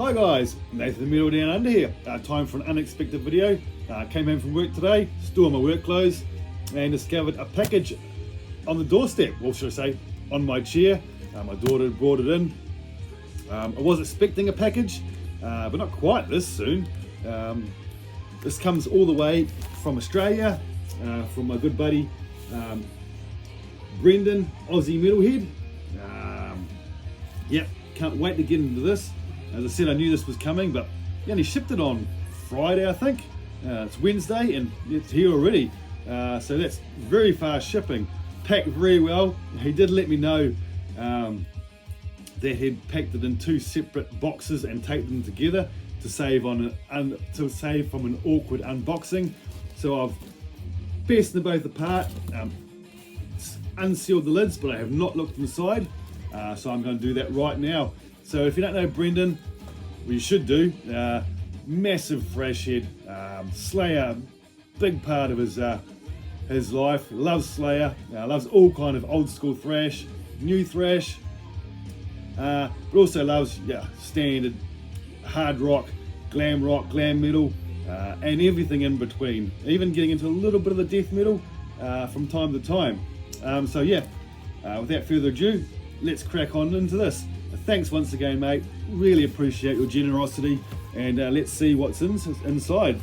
Hi guys, Nathan the Metal Down Under here. Time for an unexpected video. Came home from work today, still in my work clothes, and discovered a package on the doorstep, or should I say, on my chair. My daughter brought it in. I was expecting a package, but not quite this soon. This comes all the way from Australia, from my good buddy Brendan, Aussie Metalhead. Yep, can't wait to get into this. As I said, I knew this was coming, but he only shipped it on Friday, I think. It's Wednesday and it's here already. So that's very fast shipping. Packed very well. He did let me know that he'd packed it in 2 separate boxes and taped them together to save from an awkward unboxing. So I've pieced them both apart, unsealed the lids, but I have not looked inside. So I'm going to do that right now. So if you don't know Brendan, well, you should do. Massive thrash head, Slayer, big part of his life. Loves Slayer, loves all kind of old school thrash, new thrash, but also loves standard hard rock, glam metal, and everything in between. Even getting into a little bit of the death metal from time to time. So yeah, without further ado, let's crack on into this. Thanks once again, mate. Really appreciate your generosity, and let's see what's inside.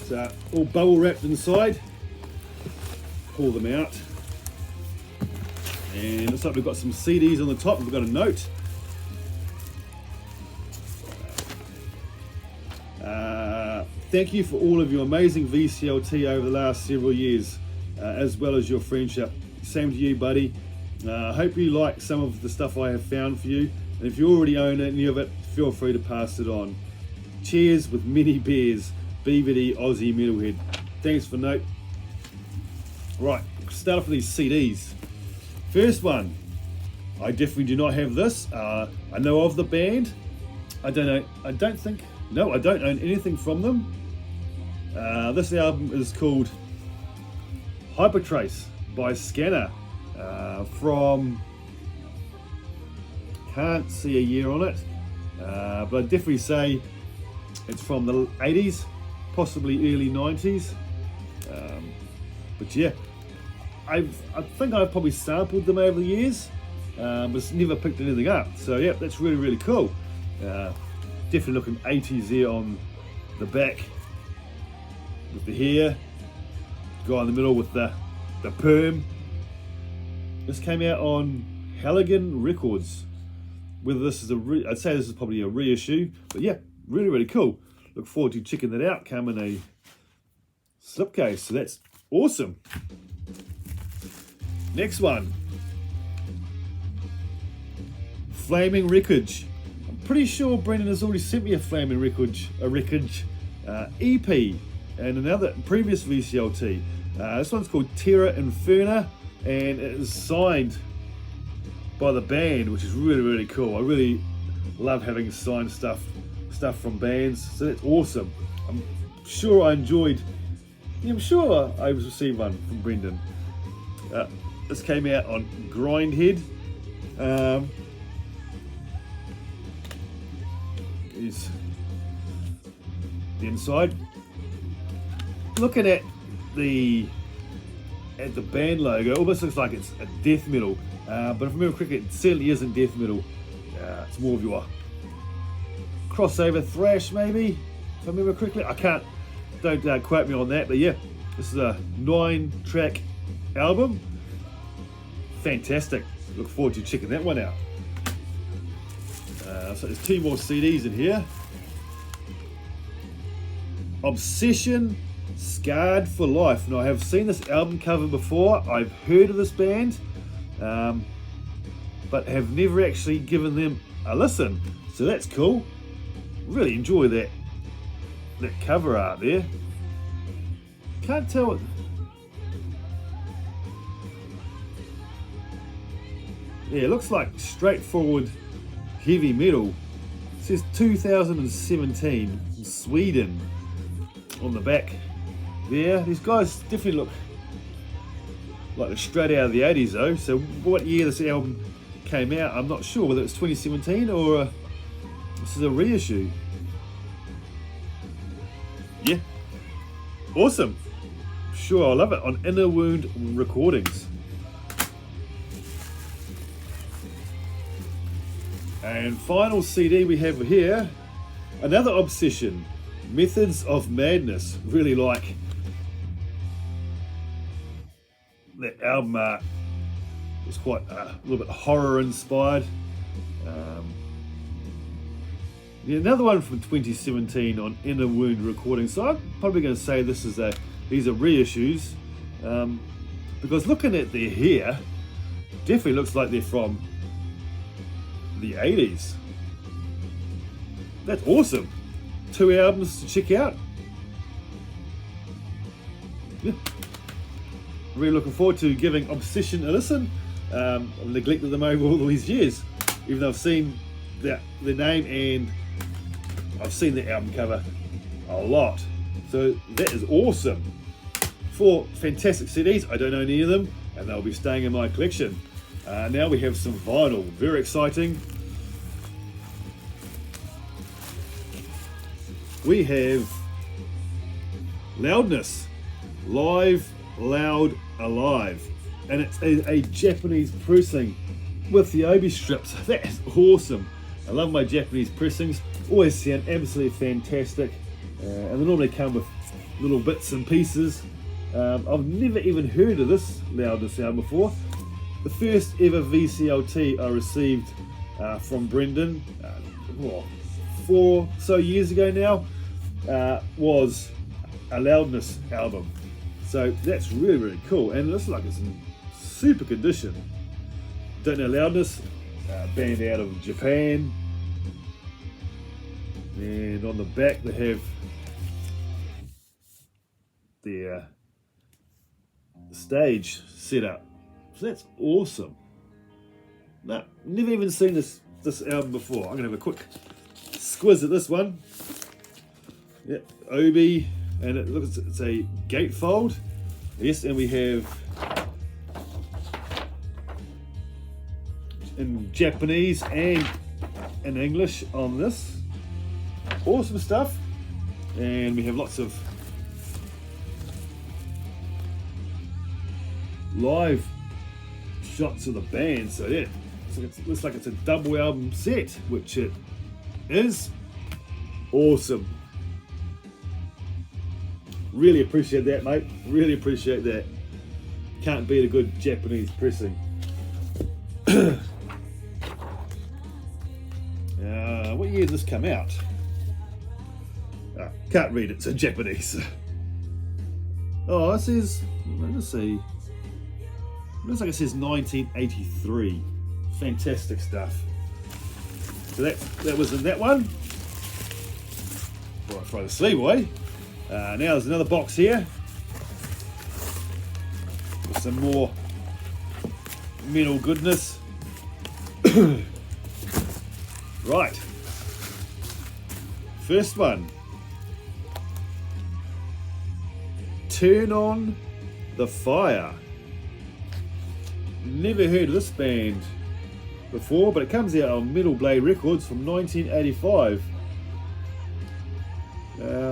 So all bubble wrapped inside. Pull them out, and looks like we've got some CDs on the top. We've got a note. Thank you for all of your amazing VCLT over the last several years, as well as your friendship. Same to you, buddy. I hope you like some of the stuff I have found for you, and if you already own any of it, feel free to pass it on. Cheers with many beers, BVD Aussie Metalhead. Thanks for note. Right, start off with these CDs. First one, I definitely do not have this. I know of the band. I don't own anything from them. This album is called Hypertrace by Scanner. From, can't see a year on it, but I'd definitely say it's from the 80s, possibly early 90s. But yeah, I think I've probably sampled them over the years, but never picked anything up. So yeah, that's really cool. Definitely looking 80s there on the back with the hair, guy in the middle with the perm. This came out on Halligan Records. Whether this is I'd say this is probably a reissue, but yeah, really cool. Look forward to checking that out. Come in a slipcase, so that's awesome. Next one, Flaming Wreckage. I'm pretty sure Brendan has already sent me a Flaming Wreckage EP and another previous VCLT. This one's called Terra Inferna, and it is signed by the band, which is really cool. I really love having signed stuff from bands, so that's awesome. I'm sure I received one from Brendan. This came out on Grindhead. Is the inside. Looking at the band logo, almost looks like it's a death metal, but if I remember correctly, it certainly isn't death metal. It's more of your crossover thrash, maybe, if I remember correctly. Don't quote me on that, but yeah, this is a 9-track album. Fantastic. Look forward to checking that one out. So there's 2 more CDs in here. Obsession, Scarred for Life. Now, I have seen this album cover before. I've heard of this band, but have never actually given them a listen. So that's cool. Really enjoy that cover art there. Can't tell it. Yeah, it looks like straightforward heavy metal. It says 2017 in Sweden on the back there. These guys definitely look like they're straight out of the 80s though. So what year this album came out, I'm not sure whether it's 2017 or This is a reissue. Yeah. Awesome. Sure, I love it. On Inner Wound Recordings. And final CD we have here, another Obsession, Methods of Madness. Really like that album. It's quite a little bit horror inspired. Yeah, another one from 2017 on Inner Wound Recordings. So I'm probably going to say these are reissues, because looking at their hair, definitely looks like they're from the 80s. That's awesome. 2 albums to check out. Yeah. Really looking forward to giving Obsession a listen. I've neglected them over all these years, even though I've seen the name and I've seen the album cover a lot. So that is awesome. 4 fantastic CDs. I don't own any of them, and they'll be staying in my collection. Now we have some vinyl. Very exciting. We have Loudness, Live, Loud, Alive. And it's a Japanese pressing with the obi strips. That's awesome. I love my Japanese pressings. Always sound absolutely fantastic. And they normally come with little bits and pieces. I've never even heard of this Loudness album before. The first ever VCLT I received from Brendan 4 so years ago now was a Loudness album. So that's really, really cool. And it looks like it's in super condition. Don't know Loudness, band out of Japan. And on the back they have their stage set up. So that's awesome. No, never even seen this album before. I'm gonna have a quick squiz at this one. Yeah, Obi, and it looks, it's a gatefold. Yes, and we have in Japanese and in English on this. Awesome stuff. And we have lots of live shots of the band. So yeah, it looks like it's a double album set, which it is. Awesome. Really appreciate that, mate. Really appreciate that. Can't beat a good Japanese pressing. What year did this come out? Can't read it, it's in Japanese. Oh, it says, let's see. Looks like it says 1983. Fantastic stuff. So that was in that one. Before I throw the sleeve away. Now there's another box here with some more metal goodness. Right. First one. Turn On the Fire. Never heard of this band before, but it comes out on Metal Blade Records from 1985.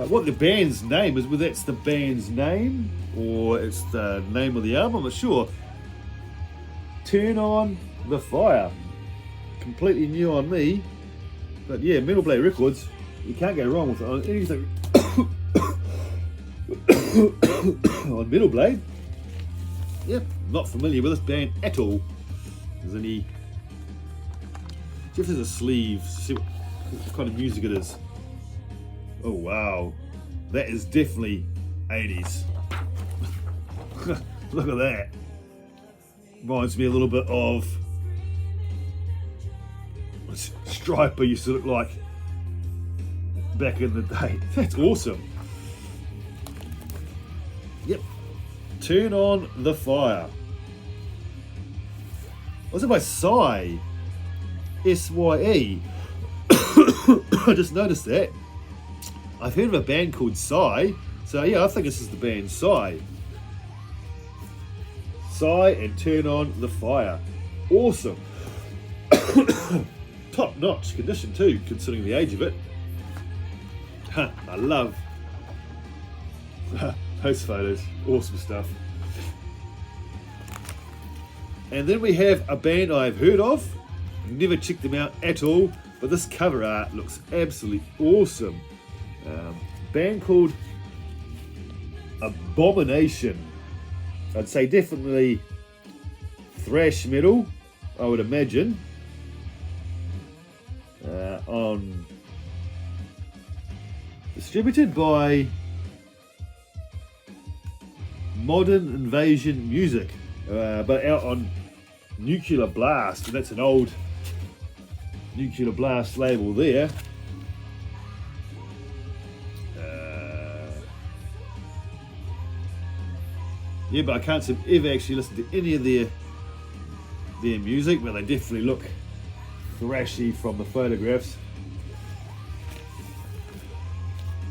What the band's name is, whether that's the band's name or it's the name of the album, I'm not sure. Turn On the Fire. Completely new on me, but yeah, Metal Blade Records, you can't go wrong with it on anything. On Metal Blade. Yep, not familiar with this band at all. There's any. Just as a sleeve, see what kind of music it is. Oh wow, that is definitely 80s. Look at that. Reminds me a little bit of what Striper used to look like back in the day. That's awesome. Yep. Turn On the Fire. Was it by Psy? S-Y-E. I just noticed that. I've heard of a band called Psy, so yeah, I think this is the band Psy. Psy and Turn On the Fire. Awesome. top-notch condition too, considering the age of it. I love those photos, awesome stuff. And then we have a band I've heard of, never checked them out at all, but this cover art looks absolutely awesome. Band called Abomination. I'd say definitely thrash metal, I would imagine. Distributed by Modern Invasion Music, but out on Nuclear Blast, and that's an old Nuclear Blast label there. Yeah, but I can't say I've ever actually listened to any of their music, but they definitely look thrashy from the photographs.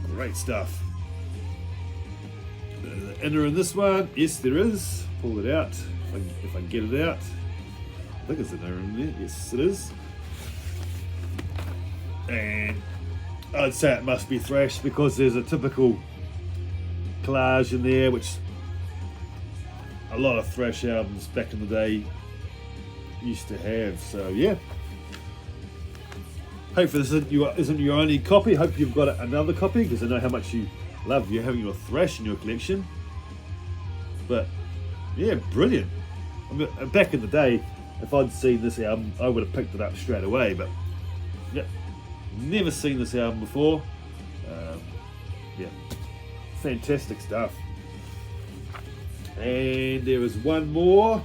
Great stuff. The inner in this one, yes there is. Pull it out, if I can get it out. I think it's an inner in there, yes it is. And I'd say it must be thrash because there's a typical collage in there, which a lot of thrash albums back in the day used to have. So yeah, hopefully this isn't your only copy. Hope you've got another copy, because I know how much you love having your thrash in your collection. But yeah, brilliant. I mean, back in the day, if I'd seen this album, I would have picked it up straight away. But yeah, never seen this album before. Yeah, fantastic stuff. And there is one more.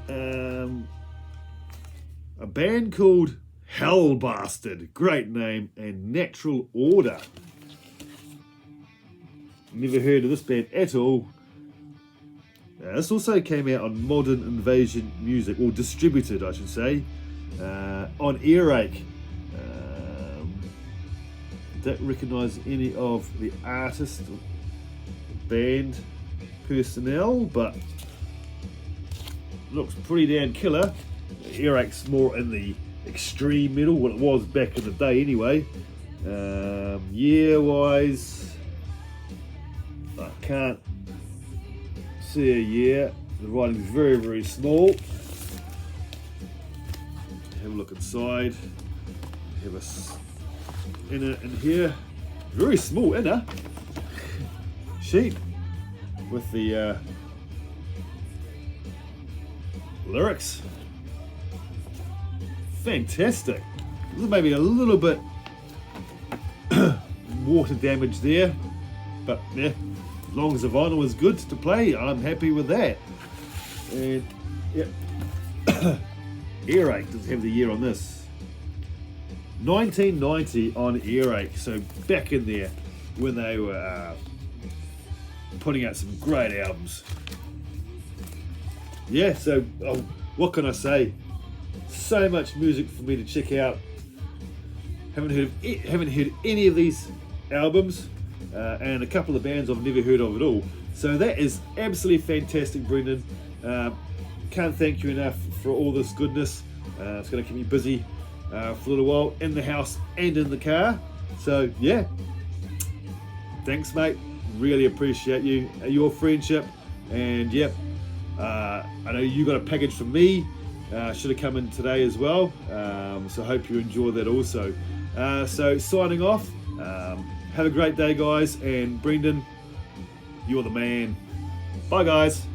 A band called Hell Bastard. Great name. And Natural Order. Never heard of this band at all. This also came out on Modern Invasion Music, or distributed I should say, on Earache. Don't recognise any of the artist or band personnel, but looks pretty damn killer. Earache's more in the extreme metal, what it was back in the day anyway. Year wise, I can't see a year. The writing's very, very small. Have a look inside. Have a inner in here. Very small inner sheet with the lyrics. Fantastic. Maybe a little bit water damage there, but yeah, as long as the vinyl is good to play, I'm happy with that. And yeah, Earache doesn't have the year on this. 1990 on Earache, so back in there when they were putting out some great albums. Yeah, so what can I say? So much music for me to check out. Haven't heard any of these albums, and a couple of bands I've never heard of at all. So that is absolutely fantastic, Brendan. Can't thank you enough for all this goodness. It's going to keep me busy for a little while in the house and in the car. So yeah, thanks mate, really appreciate your friendship. And yep, I know you got a package from me, should have come in today as well, so hope you enjoy that also. So signing off, have a great day guys, and Brendan, you're the man. Bye guys.